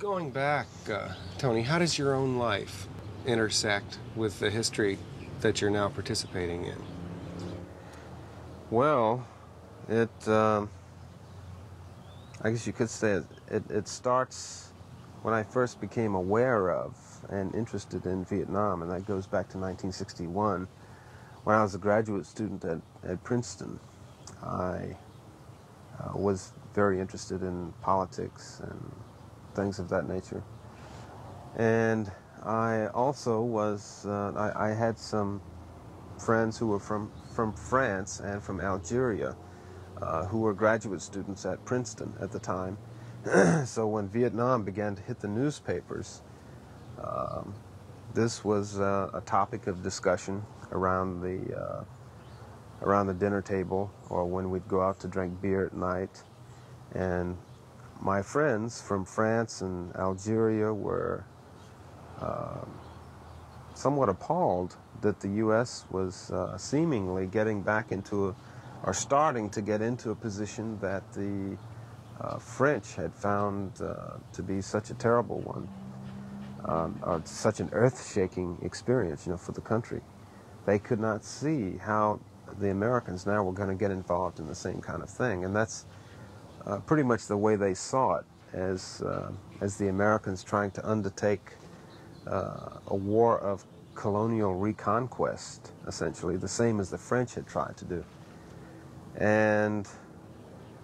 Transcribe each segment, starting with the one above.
Going back, Tony, how does your own life intersect with the history that you're now participating in? Well, I guess you could say it starts when I first became aware of and interested in Vietnam, and that goes back to 1961 when I was a graduate student at Princeton. I was very interested in politics and things of that nature. And I also was, I had some friends who were from France and from Algeria who were graduate students at Princeton at the time. So when Vietnam began to hit the newspapers, this was a topic of discussion around the dinner table, or when we'd go out to drink beer at night. And my friends from France and Algeria were somewhat appalled that the U.S. was seemingly getting back into, or starting to get into a position that the French had found to be such a terrible one, or such an earth-shaking experience, for the country. They could not see how the Americans now were going to get involved in the same kind of thing, and that's pretty much the way they saw it, as the Americans trying to undertake a war of colonial reconquest, essentially, the same as the French had tried to do. And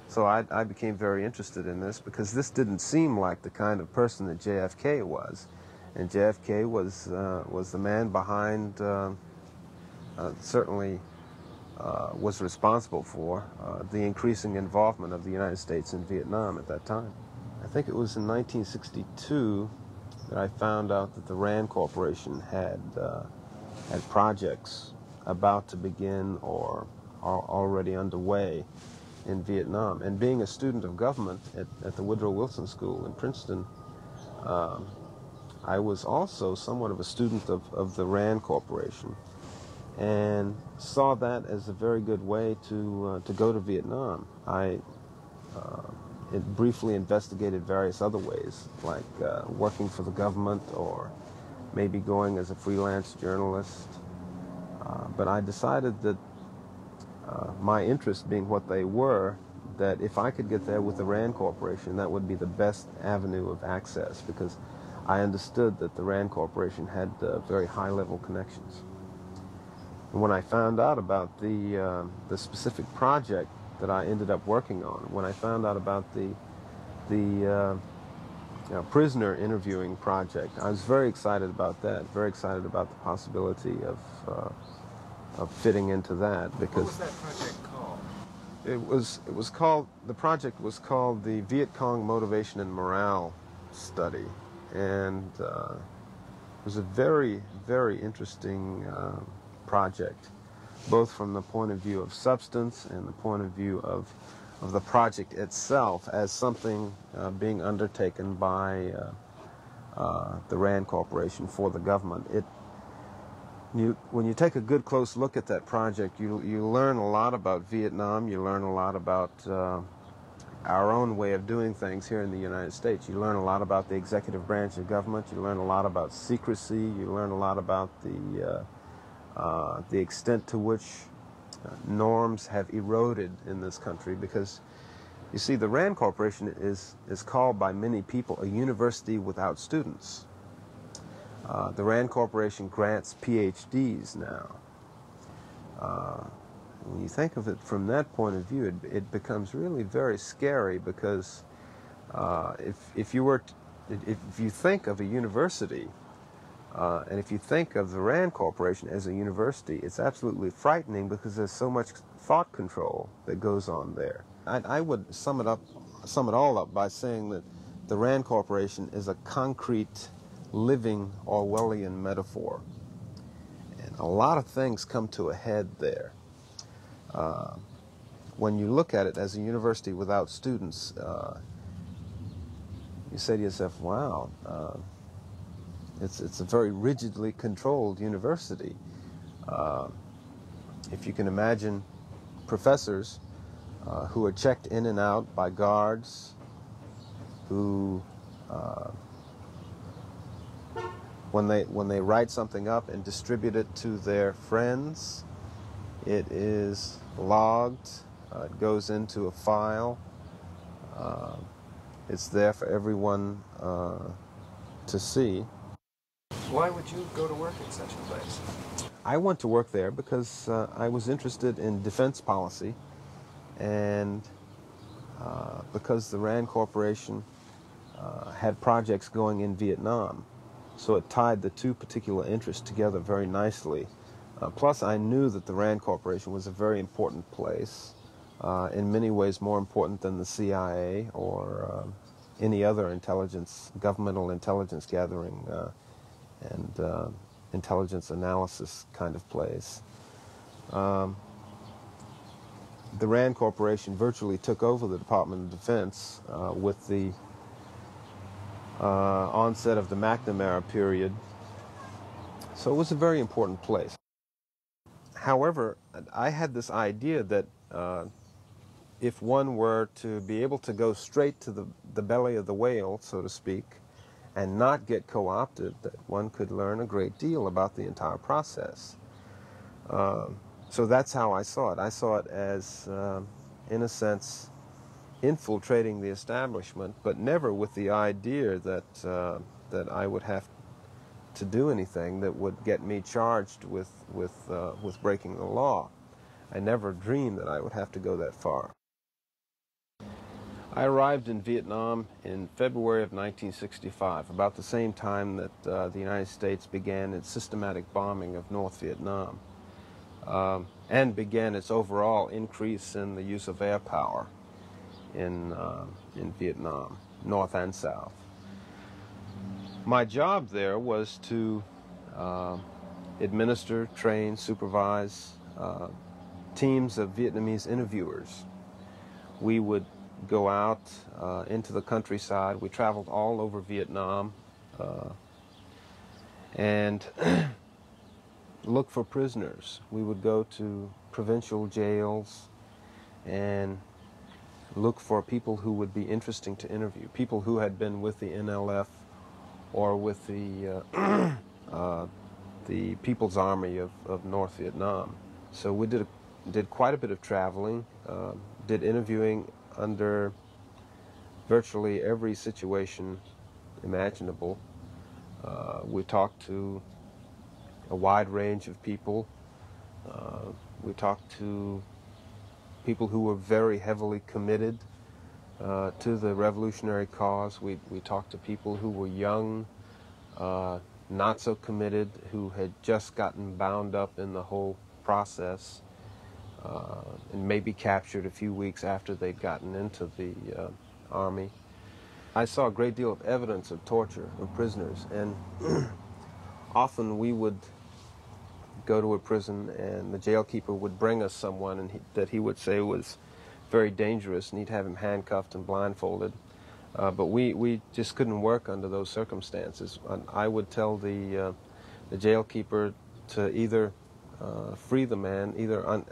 so I became very interested in this, because this didn't seem like the kind of person that JFK was. And JFK was the man behind, certainly was responsible for the increasing involvement of the United States in Vietnam at that time. I think it was in 1962 that I found out that the Rand Corporation had projects about to begin or are already underway in Vietnam. And being a student of government at the Woodrow Wilson School in Princeton, I was also somewhat of a student of the Rand Corporation, and saw that as a very good way to go to Vietnam. I briefly investigated various other ways, like working for the government or maybe going as a freelance journalist. But I decided that my interests being what they were, that if I could get there with the Rand Corporation, that would be the best avenue of access, because I understood that the Rand Corporation had very high-level connections. And when I found out about the specific project that I ended up working on, when I found out about the prisoner interviewing project, I was very excited about that. Very excited about the possibility of fitting into that. Because what was that project called? The project was called the Viet Cong Motivation and Morale Study, and it was a very, very interesting project, both from the point of view of substance and the point of view of the project itself as something being undertaken by the Rand Corporation for the government. When you take a good close look at that project, you learn a lot about Vietnam. You learn a lot about our own way of doing things here in the United States. You learn a lot about the executive branch of government. You learn a lot about secrecy. You learn a lot about the extent to which norms have eroded in this country, because you see, the Rand Corporation is called by many people a university without students. The Rand Corporation grants PhDs now. When you think of it from that point of view, it becomes really very scary, because if you think of a university, and if you think of the Rand Corporation as a university, it's absolutely frightening, because there's so much thought control that goes on there. I would sum it all up by saying that the Rand Corporation is a concrete, living Orwellian metaphor. And a lot of things come to a head there. When you look at it as a university without students, you say to yourself, wow, it's a very rigidly controlled university. If you can imagine professors who are checked in and out by guards, who when they write something up and distribute it to their friends, it is logged. It goes into a file. It's there for everyone to see. Why would you go to work in such a place? I went to work there because I was interested in defense policy, and because the Rand Corporation had projects going in Vietnam, so it tied the two particular interests together very nicely. Plus, I knew that the Rand Corporation was a very important place, in many ways more important than the CIA or any other governmental intelligence gathering and intelligence analysis kind of place. The Rand Corporation virtually took over the Department of Defense with the onset of the McNamara period, so it was a very important place. However, I had this idea that if one were to be able to go straight to the belly of the whale, so to speak, and not get co-opted, that one could learn a great deal about the entire process. So that's how I saw it. I saw it as, in a sense, infiltrating the establishment, but never with the idea that that I would have to do anything that would get me charged with breaking the law. I never dreamed that I would have to go that far. I arrived in Vietnam in February of 1965, about the same time that the United States began its systematic bombing of North Vietnam, and began its overall increase in the use of air power in Vietnam, North and South. My job there was to administer, train, supervise teams of Vietnamese interviewers. We would go out into the countryside. We traveled all over Vietnam and look for prisoners. We would go to provincial jails and look for people who would be interesting to interview, people who had been with the NLF or with the People's Army of North Vietnam. So we did quite a bit of traveling, did interviewing under virtually every situation imaginable. We talked to a wide range of people. We talked to people who were very heavily committed to the revolutionary cause. We talked to people who were young, not so committed, who had just gotten bound up in the whole process and maybe captured a few weeks after they'd gotten into the Army. I saw a great deal of evidence of torture of prisoners, and often we would go to a prison and the jailkeeper would bring us someone that he would say was very dangerous, and he'd have him handcuffed and blindfolded. But we just couldn't work under those circumstances. I would tell the jailkeeper to either free the man, either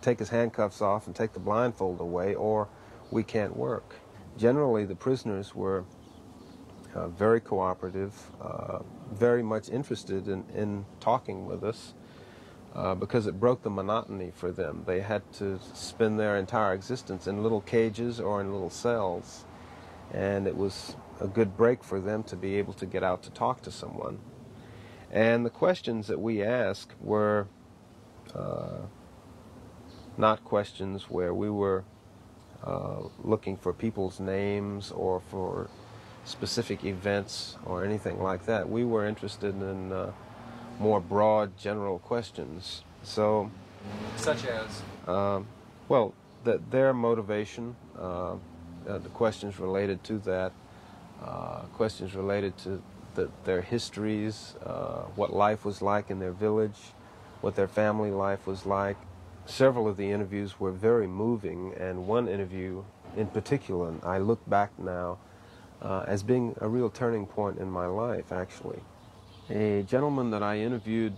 take his handcuffs off and take the blindfold away, or we can't work. Generally, the prisoners were very cooperative, very much interested in talking with us, because it broke the monotony for them. They had to spend their entire existence in little cages or in little cells, and it was a good break for them to be able to get out to talk to someone. And the questions that we asked were not questions where we were looking for people's names or for specific events or anything like that. We were interested in more broad, general questions. So, such as? Well, their motivation, the questions related to that, questions related to their histories, what life was like in their village, what their family life was like. Several of the interviews were very moving, and one interview in particular, I look back now as being a real turning point in my life, actually. A gentleman that I interviewed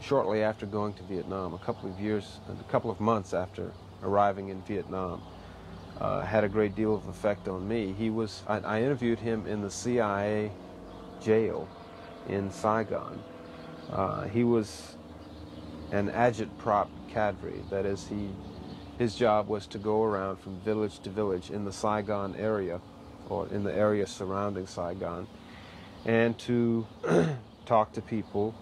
shortly after going to Vietnam, a couple of months after arriving in Vietnam, had a great deal of effect on me. I interviewed him in the CIA jail in Saigon. He was an agitprop cadre. That is, his job was to go around from village to village in the Saigon area, or in the area surrounding Saigon, and to talk to people,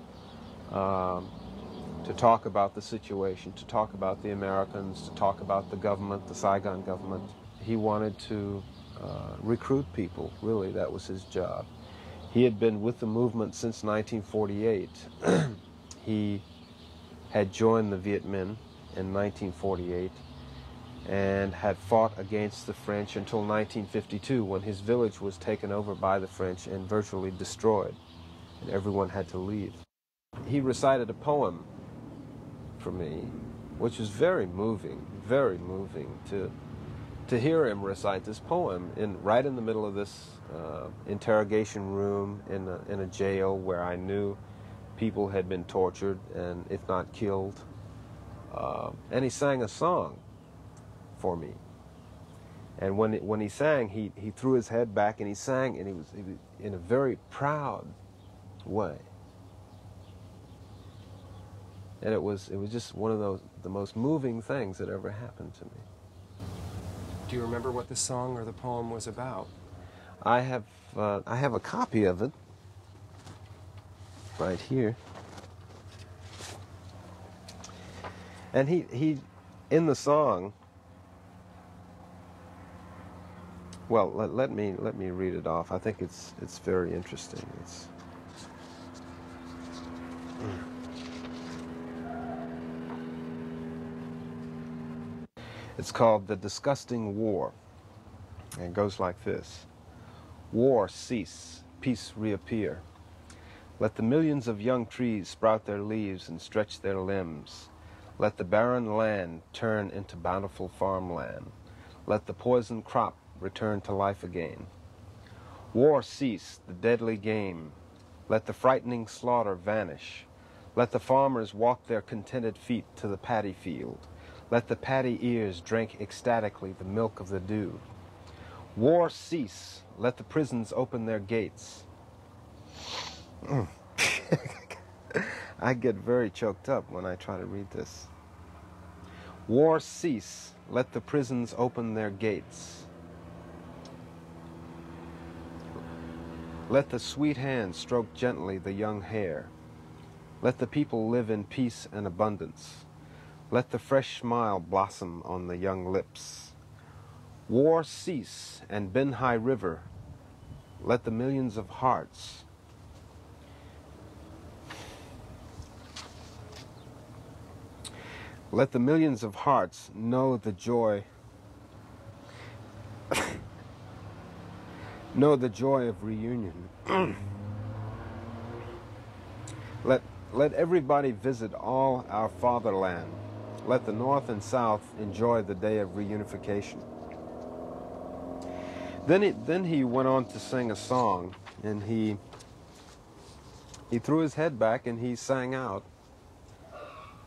to talk about the situation, to talk about the Americans, to talk about the government, the Saigon government. He wanted to recruit people, really. That was his job. He had been with the movement since 1948. He had joined the Viet Minh in 1948 and had fought against the French until 1952, when his village was taken over by the French and virtually destroyed, and everyone had to leave. He recited a poem for me, which was very moving to hear him recite this poem right in the middle of this interrogation room in a jail where I knew people had been tortured and, if not killed. And he sang a song for me. And when he sang, he threw his head back and he sang, and he was in a very proud way. And it was just one of the most moving things that ever happened to me. Do you remember what the song or the poem was about? I have a copy of it right here. And he in the song, well, let me read it off. I think it's very interesting. It's called The Disgusting War, and it goes like this. War cease, peace reappear. Let the millions of young trees sprout their leaves and stretch their limbs. Let the barren land turn into bountiful farmland. Let the poisoned crop return to life again. War cease, the deadly game. Let the frightening slaughter vanish. Let the farmers walk their contented feet to the paddy field. Let the paddy ears drink ecstatically the milk of the dew. War cease. Let the prisons open their gates. I get very choked up when I try to read this. War cease. Let the prisons open their gates. Let the sweet hand stroke gently the young hair. Let the people live in peace and abundance. Let the fresh smile blossom on the young lips. War cease, and Ben-Hai River, let the millions of hearts know the joy of reunion. Let everybody visit all our fatherland. Let the North and South enjoy the day of reunification. Then he went on to sing a song, and he threw his head back and he sang out,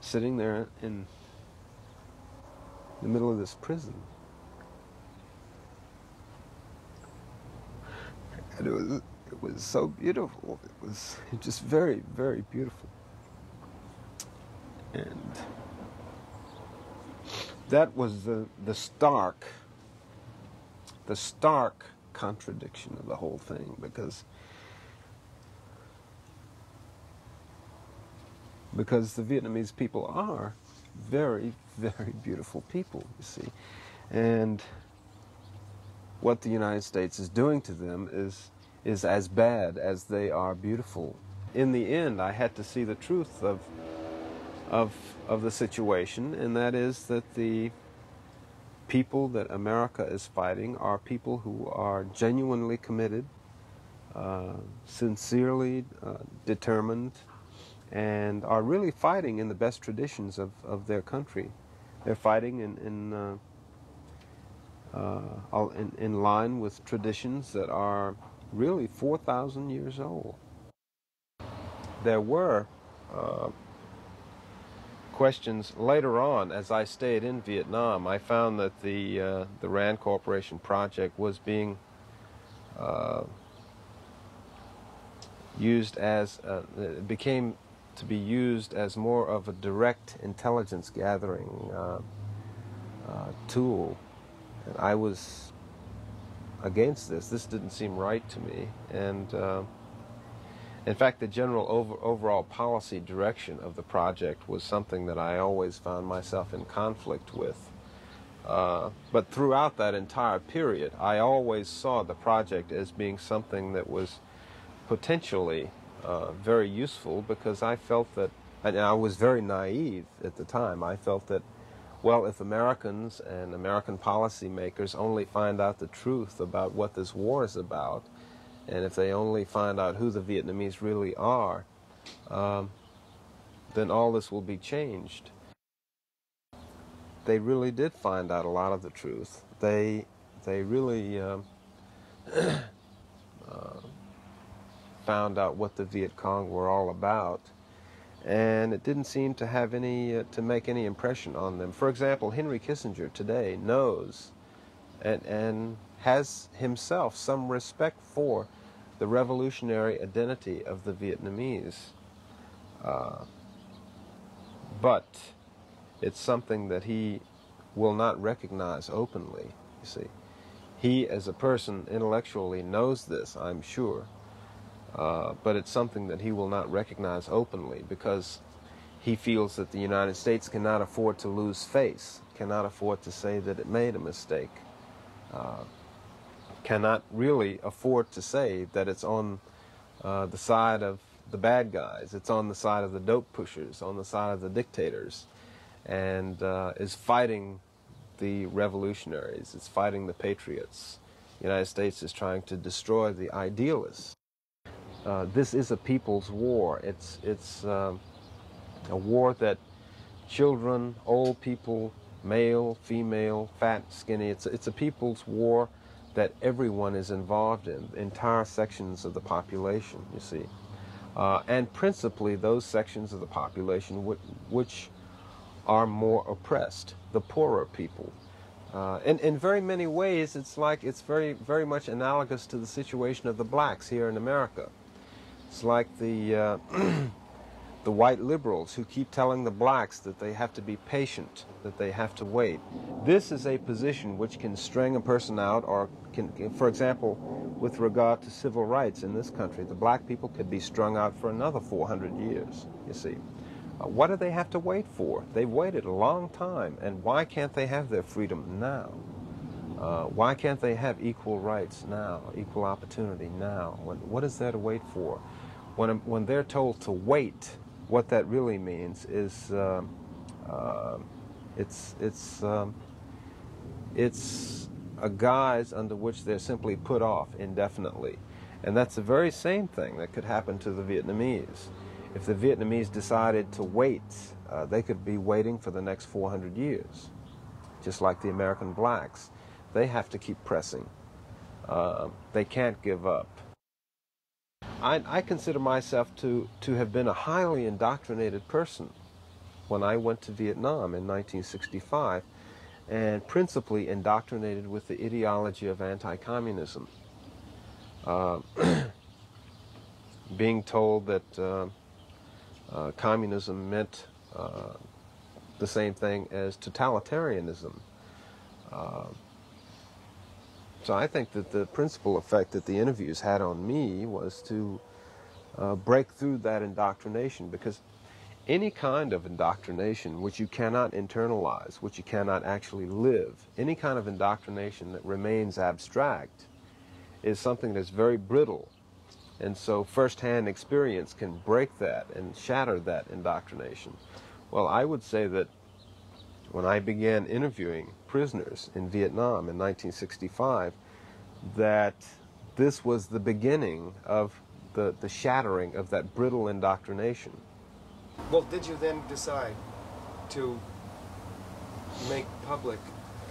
sitting there in the middle of this prison. And it was so beautiful. It was just very, very beautiful. And that was the stark contradiction of the whole thing, because the Vietnamese people are very, very beautiful people, you see. And what the United States is doing to them is as bad as they are beautiful. In the end, I had to see the truth of the situation, and that is that the people that America is fighting are people who are genuinely committed, sincerely determined, and are really fighting in the best traditions of their country. They're fighting in line with traditions that are really 4,000 years old. There were questions later on. As I stayed in Vietnam, I found that the Rand Corporation project was being used as it became to be used as more of a direct intelligence gathering tool. And I was against this. This didn't seem right to me. And in fact, the general overall policy direction of the project was something that I always found myself in conflict with. But throughout that entire period, I always saw the project as being something that was potentially very useful, because I felt that, and I was very naive at the time, I felt that, well, if Americans and American policymakers only find out the truth about what this war is about, and if they only find out who the Vietnamese really are, then all this will be changed. They really did find out a lot of the truth. They really found out what the Viet Cong were all about, and it didn't seem to have any to make any impression on them. For example, Henry Kissinger today knows and has himself some respect for the revolutionary identity of the Vietnamese, but it's something that he will not recognize openly, you see. He, as a person, intellectually knows this, I'm sure, but it's something that he will not recognize openly, because he feels that the United States cannot afford to lose face, cannot afford to say that it made a mistake, cannot really afford to say that it's on the side of the bad guys, it's on the side of the dope pushers, on the side of the dictators, and is fighting the revolutionaries, it's fighting the patriots. The United States is trying to destroy the idealists. This is a people's war. It's a war that children, old people, male, female, fat, skinny, it's a people's war that everyone is involved in, entire sections of the population, you see. And principally those sections of the population which are more oppressed, the poorer people. In very many ways, it's very much analogous to the situation of the blacks here in America. It's like the the white liberals who keep telling the blacks that they have to be patient, that they have to wait. This is a position which can string a person out, or can, for example, with regard to civil rights in this country, the black people could be strung out for another 400 years, you see. What do they have to wait for? They've waited a long time, and why can't they have their freedom now? Why can't they have equal rights now, equal opportunity now? What is there to wait for? When they're told to wait, what that really means is it's a guise under which they're simply put off indefinitely. And that's the very same thing that could happen to the Vietnamese. If the Vietnamese decided to wait, they could be waiting for the next 400 years, just like the American blacks. They have to keep pressing. They can't give up. I consider myself to have been a highly indoctrinated person when I went to Vietnam in 1965, and principally indoctrinated with the ideology of anti-communism. Being told that communism meant the same thing as totalitarianism. So I think that the principal effect that the interviews had on me was to break through that indoctrination, because any kind of indoctrination which you cannot internalize, which you cannot actually live, any kind of indoctrination that remains abstract is something that's very brittle. And so first-hand experience can break that and shatter that indoctrination. Well, I would say that when I began interviewing prisoners in Vietnam in 1965, that this was the beginning of the shattering of that brittle indoctrination. Well, did you then decide to make public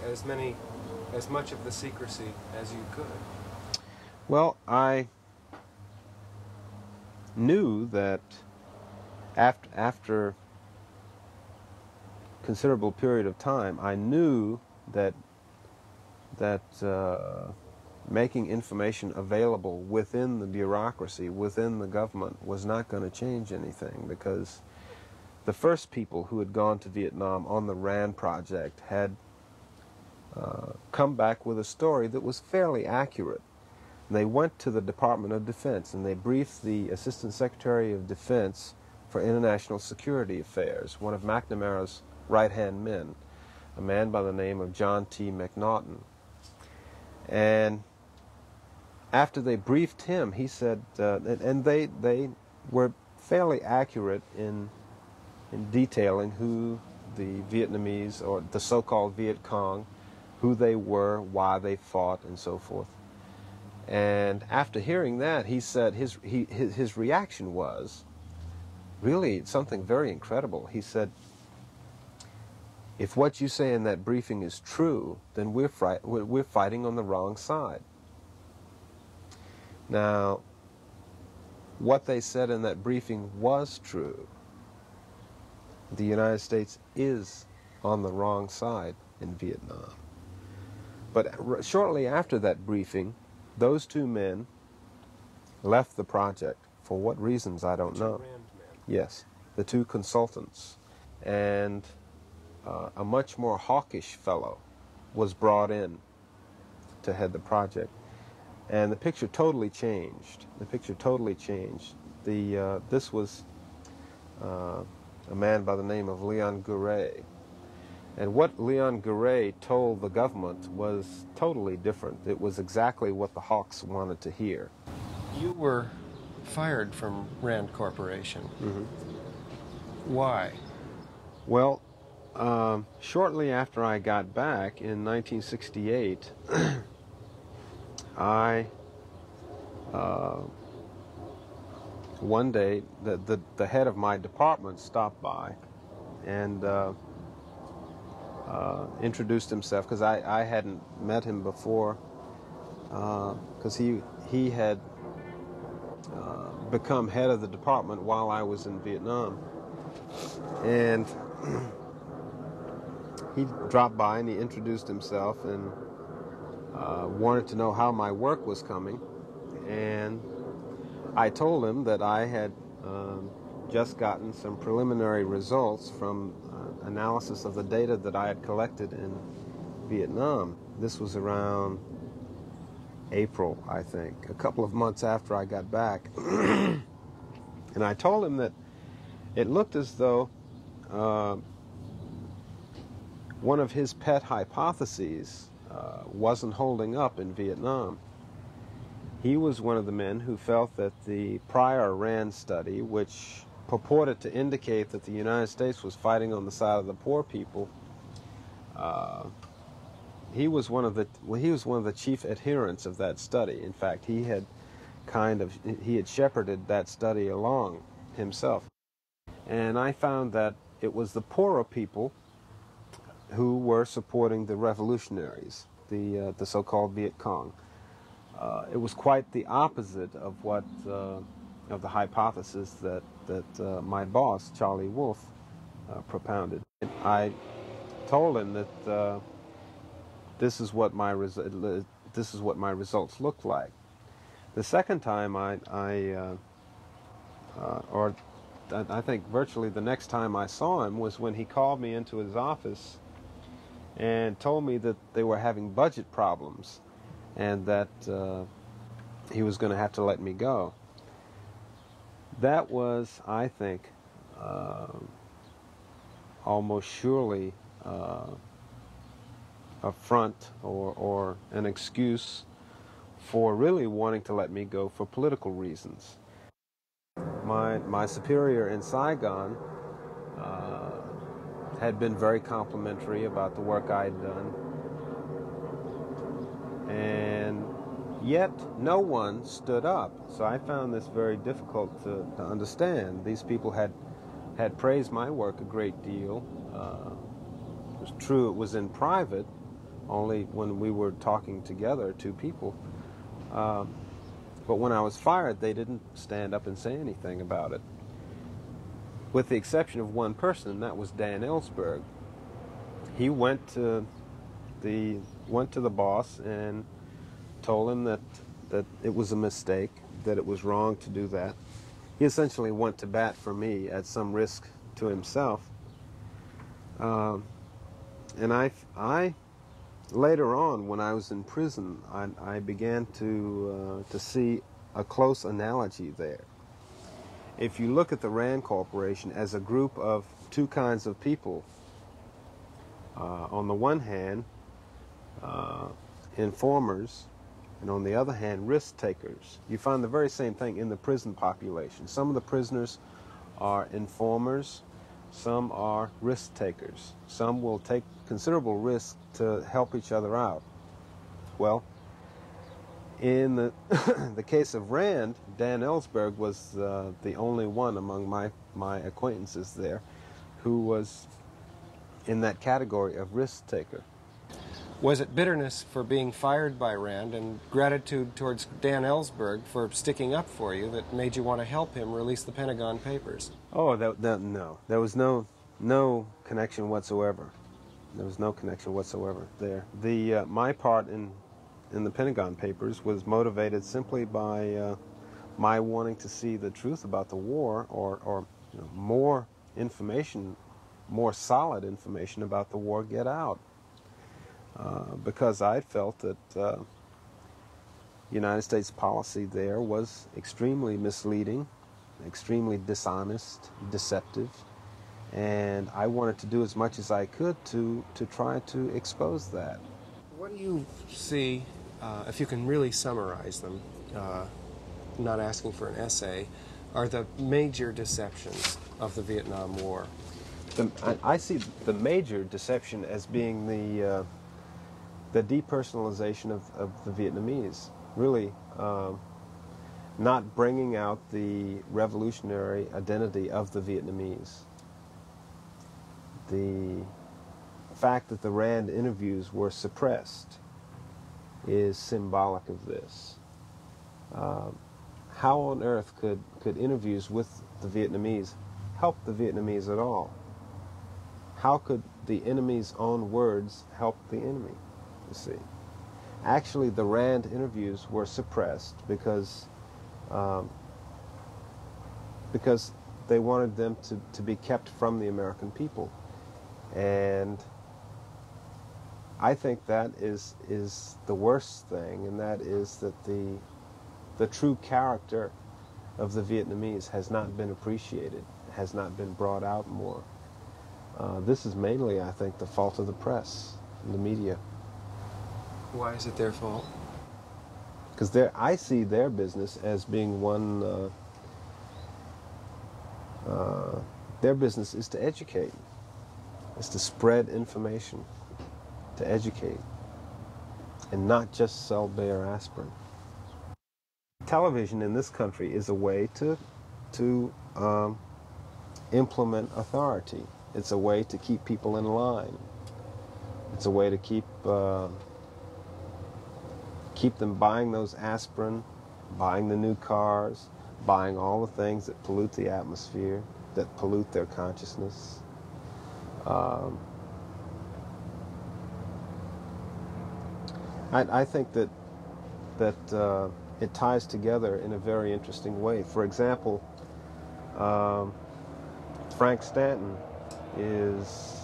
as much of the secrecy as you could? Well, I knew that after considerable period of time, I knew that making information available within the bureaucracy, within the government, was not going to change anything, because the first people who had gone to Vietnam on the RAND project had come back with a story that was fairly accurate. They went to the Department of Defense and they briefed the Assistant Secretary of Defense for International Security Affairs, one of McNamara's right-hand men, a man by the name of John T. McNaughton. And after they briefed him, he said, and they were fairly accurate in detailing who the Vietnamese, or the so-called Viet Cong, who they were, why they fought, and so forth. And after hearing that, he said his reaction was really something very incredible. He said, if what you say in that briefing is true, then we're fighting on the wrong side. Now, what they said in that briefing was true. The United States is on the wrong side in Vietnam. But shortly after that briefing, those two men left the project. For what reasons, I don't know. Yes, the two consultants. And a much more hawkish fellow was brought in to head the project. And the picture totally changed. The picture totally changed. This was a man by the name of Leon Gouret. And what Leon Gouret told the government was totally different. It was exactly what the hawks wanted to hear. You were fired from RAND Corporation. Mm-hmm. Why? Well, shortly after I got back in 1968, one day the head of my department stopped by and introduced himself, because I hadn't met him before, because he had become head of the department while I was in Vietnam. And he dropped by and he introduced himself and wanted to know how my work was coming. And I told him that I had just gotten some preliminary results from analysis of the data that I had collected in Vietnam. This was around April, I think, a couple of months after I got back. And I told him that it looked as though one of his pet hypotheses wasn't holding up in Vietnam. He was one of the men who felt that the prior RAND study, which purported to indicate that the United States was fighting on the side of the poor people, he was one of the chief adherents of that study. In fact, he had shepherded that study along himself. And I found that it was the poorer people who were supporting the revolutionaries, the so-called Viet Cong. It was quite the opposite of what of the hypothesis that my boss, Charlie Wolf, propounded. I told him that this is what my results looked like. The second time or I think virtually the next time I saw him was when he called me into his office and told me that they were having budget problems and that he was going to have to let me go. That was, I think, almost surely a front or an excuse for really wanting to let me go for political reasons. My superior in Saigon had been very complimentary about the work I'd done, and yet no one stood up. So I found this very difficult to understand. These people had praised my work a great deal. It was true it was in private, only when we were talking together, two people. But when I was fired, they didn't stand up and say anything about it, with the exception of one person, and that was Dan Ellsberg. He went to the boss and told him that it was a mistake, that it was wrong to do that. He essentially went to bat for me at some risk to himself. And I later on, when I was in prison, I began to see a close analogy there. If you look at the Rand Corporation as a group of two kinds of people, on the one hand, informers, and on the other hand, risk takers. You find the very same thing in the prison population. Some of the prisoners are informers, some are risk takers. Some will take considerable risk to help each other out. Well, in the case of Rand, Dan Ellsberg was the only one among my acquaintances there who was in that category of risk taker. Was it bitterness for being fired by Rand and gratitude towards Dan Ellsberg for sticking up for you that made you want to help him release the Pentagon Papers? Oh, no. There was no connection whatsoever. There was no connection whatsoever there. My part in the Pentagon Papers was motivated simply by my wanting to see the truth about the war, or more information, more solid information about the war get out. Because I felt that United States policy there was extremely misleading, extremely dishonest, deceptive, and I wanted to do as much as I could to try to expose that. What do you see, if you can really summarize them, not asking for an essay, are the major deceptions of the Vietnam War? I see the major deception as being the depersonalization of the Vietnamese, really not bringing out the revolutionary identity of the Vietnamese. The fact that the Rand interviews were suppressed is symbolic of this. How on earth could interviews with the Vietnamese help the Vietnamese at all? How could the enemy's own words help the enemy? You see, actually, the Rand interviews were suppressed because they wanted them to be kept from the American people, and I think that is the worst thing, and that is that the true character of the Vietnamese has not been appreciated, has not been brought out more. This is mainly, I think, the fault of the press and the media. Why is it their fault? Because I see their business as being one, their business is to educate, is to spread information, to educate, and not just sell Bayer aspirin. Television in this country is a way to implement authority. It's a way to keep people in line. It's a way to keep them buying those aspirin, buying the new cars, buying all the things that pollute the atmosphere, that pollute their consciousness. I think that it ties together in a very interesting way. For example, Frank Stanton is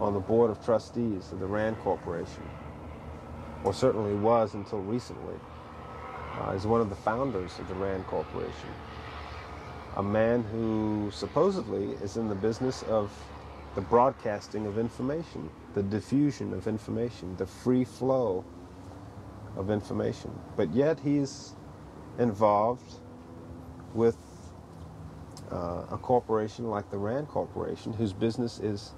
on the board of trustees of the Rand Corporation, or certainly was until recently. He's one of the founders of the Rand Corporation, a man who supposedly is in the business of the broadcasting of information, the diffusion of information, the free flow of information. But yet he's involved with a corporation like the Rand Corporation, whose business is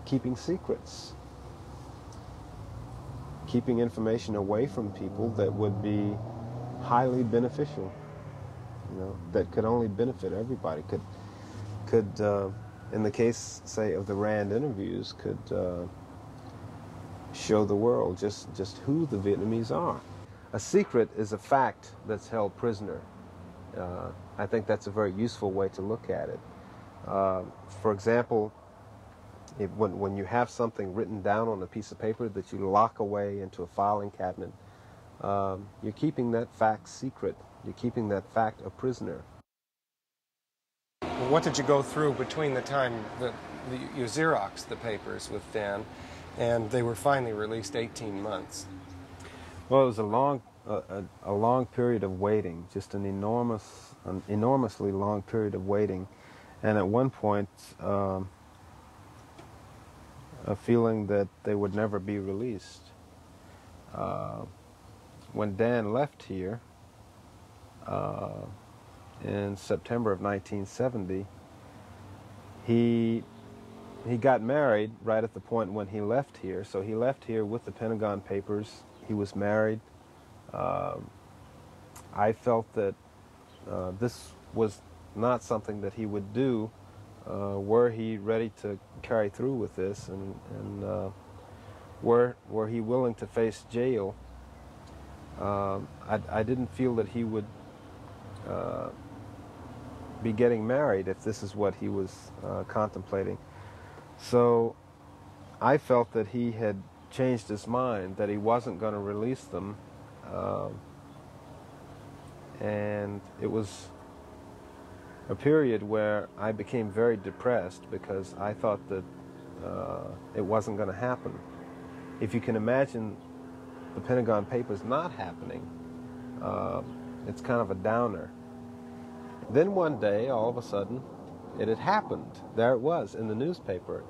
keeping secrets, keeping information away from people that would be highly beneficial, that could only benefit everybody, could in the case, say, of the Rand interviews, could show the world just who the Vietnamese are. A secret is a fact that's held prisoner. I think that's a very useful way to look at it. For example, when you have something written down on a piece of paper that you lock away into a filing cabinet you're keeping that fact secret. You're keeping that fact a prisoner. What did you go through between the time that you Xeroxed the papers with Dan and they were finally released 18 months? Well, it was a long period of waiting, just an enormously long period of waiting, and at one point a feeling that they would never be released. When Dan left here in September of 1970, he got married right at the point when he left here. So he left here with the Pentagon Papers. He was married. I felt that this was not something that he would do were he ready to carry through with this, and were he willing to face jail. I didn't feel that he would be getting married if this is what he was contemplating. So I felt that he had changed his mind, that he wasn't going to release them, and it was a period where I became very depressed because I thought that it wasn't going to happen. If you can imagine the Pentagon Papers not happening, it's kind of a downer. Then one day, all of a sudden, it had happened. There it was in the newspaper,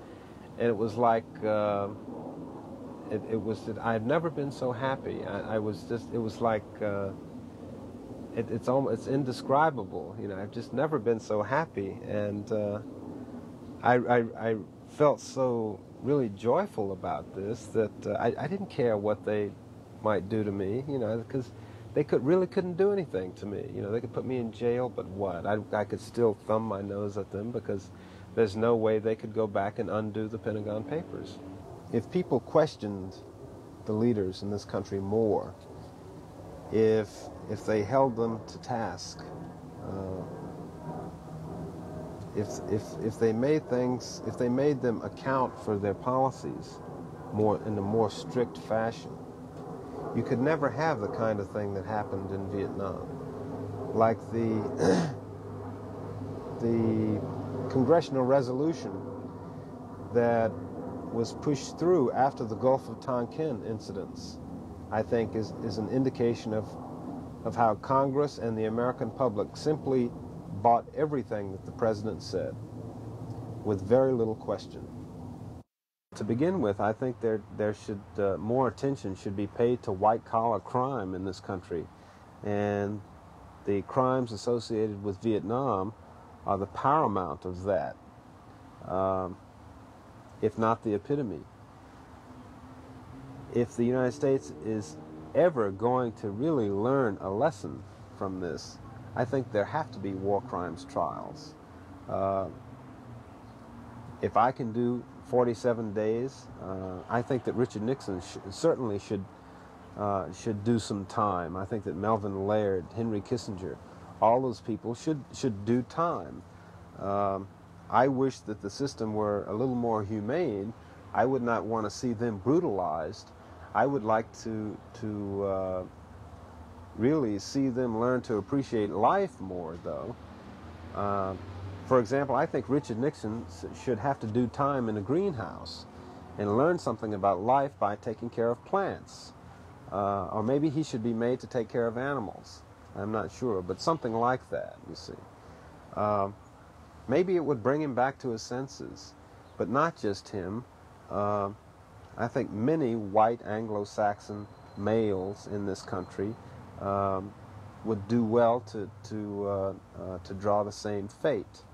and it was like I've never been so happy. It was like it's indescribable. You know, I've just never been so happy, and I felt so really joyful about this that I didn't care what they might do to me, you know, because they really couldn't do anything to me. You know, they could put me in jail, but what? I could still thumb my nose at them because there's no way they could go back and undo the Pentagon Papers. If people questioned the leaders in this country more, if they held them to task, if they made them account for their policies in a more strict fashion, you could never have the kind of thing that happened in Vietnam, like the congressional resolution that was pushed through after the Gulf of Tonkin incidents. I think is an indication of how Congress and the American public simply bought everything that the president said with very little question. To begin with, I think there should more attention should be paid to white-collar crime in this country, and the crimes associated with Vietnam are the paramount of that, if not the epitome. If the United States is ever going to really learn a lesson from this, I think there have to be war crimes trials. If I can do 47 days, I think that Richard Nixon certainly should do some time. I think that Melvin Laird, Henry Kissinger, all those people should do time. I wish that the system were a little more humane. I would not want to see them brutalized. I would like to really see them learn to appreciate life more, though. For example, I think Richard Nixon should have to do time in a greenhouse and learn something about life by taking care of plants. Or maybe he should be made to take care of animals. I'm not sure, but something like that, you see. Maybe it would bring him back to his senses, but not just him. I think many white Anglo-Saxon males in this country would do well to draw the same fate.